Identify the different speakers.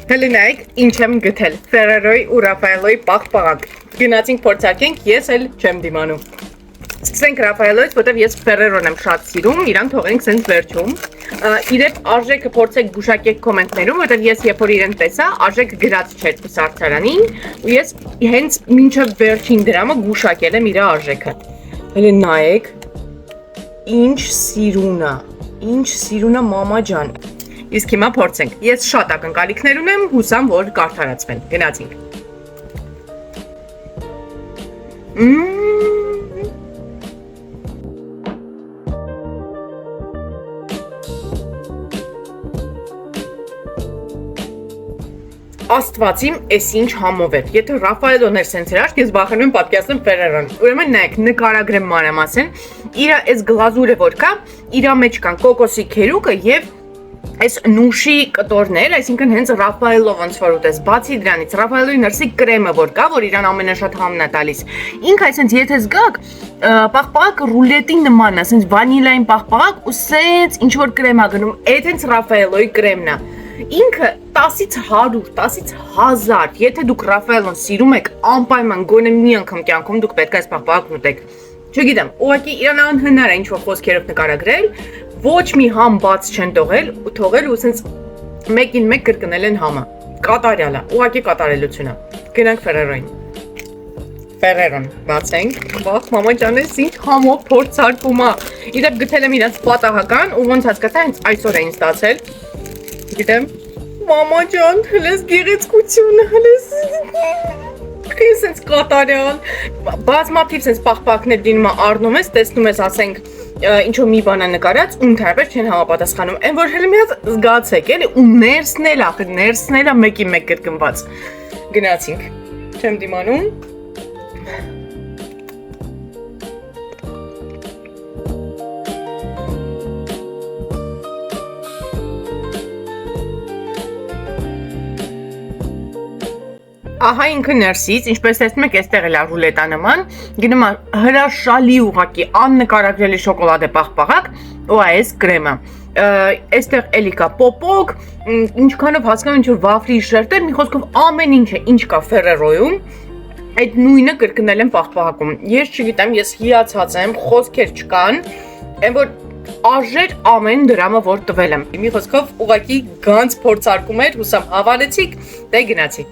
Speaker 1: Հələ նայեք, ինչ եմ գտել։ Ferrero-ի ու Raffaello-ի պաղպաղակ։ Գնացինք փորձարկենք, ես էլ չեմ դիմանում։ Սկսենք Raffaello-ից, որտեղ ես Ferrero-ն եմ շատ սիրում, իրան թողենք սենց վերջում։ Իրեն արժեքը փորձեք գուշակեք կոմենտներում, որտեղ ես երբ որ իրեն տեսա, արժեքը գրած չէր սարդարանին, ու ես հենց մինչև վերջին դրամը գուշակել եմ իր արժեքը։ Հələ նայեք, ինչ սիրուն է մամա ջան։ Իսկ հիմա փորձենք։ Ես շատ ակնկալիքներ ունեմ, հուսամ, որ կարդարացվեն։ Գնացինք։ Աստվածիմ, էս ինչ համով էր։ Եթե Raffaello-ն էր սենց հրաշք, ես վախենում եմ պատկերացնեմ Ferrero-ն։ Ուրեմն նայեք, նկարագրեմ մանրամասն։ Իրա այս գլազուրը որ կա, իրա մեջ կան կոկոսի քերուկը եւ այս նուշի կտորներ, այսինքն հենց Raffaello ոնց որ ուտես։ Բացի դրանից, Raffaello-ի ներսի կրեմը որ կա, որ իրան ամենաշատ համն է տալիս։ Ինքը այսպես եթե զգաք, պաղպաղակը ռուլետի նման է, այսպես վանիլային պաղպաղակ ու սենց ինչ որ կրեմ է գնում, այդ հենց Raffaello-ի կրեմն է։ Ինքը 10-ից 100, 10-ից 1000, եթե դուք Raffaello-ն սիրում եք, անպայման գոնե մի անգամ կյանքում դուք պետք է այս պաղպաղակն ուտեք։ Չգիտեմ, ուղղակի իրան անհնար է ինչ-որ խոսքերով նկարագրել, ոչ մի համ բաց չեն թողել ու սենց մեկին մեկ կրկնել են համը։ Կատարյալ է, ուղղակի կատարելություն է։ Գնանք Ferrero-ին։ Ferrero-ն բացենք։ Վախ, մամա ջան, էս ինչ համով փորձարկում է։ Իդեպ գտել եմ իրանց պատահական ու ոնց հասկացա, հենց այսօր էին ստացել։ Գիտեմ, մամա ջան, հլես գեղեցկությունը, հլես սենց կատարյալ, բազմաթիվ սենց պաղպաղակներ դինում առնում ես, տեսնում ես, ասենք, ինչ-որ մի բան է նկարած, ու ընդհանրապես չեն համապատասխանում, այն որ հենց մի հատ զգացեք, էլի, ու ներսն էլ է մեկի մեկ կրկնված։ Գնացինք, չեմ դիմանում։ Ահա ինքը ներսից, ինչպես տեսնում եք, այստեղ էլ է ռուլետա նման, գնում է հրաշալի ուղղակի աննկարագրելի շոկոլադե պաղպաղակ, ու այս կրեմը։ Այստեղ էլի կա պոպոկ, ինչքանով հասկանում ինչ որ վաֆլի շերտեր, մի խոսքով ամեն ինչը, ինչ կա Ferrero-ում, այդ նույնը կրկնել եմ պաղպաղակում։ Ես չգիտեմ, ես հիացած եմ, խոսքեր չկան, այն որ արժեր ամեն դրամը որ տվել եմ։ Մի խոսքով ուղղակի գանց փորձարկում էր, հուսամ հավանեցիք, դե գնացի։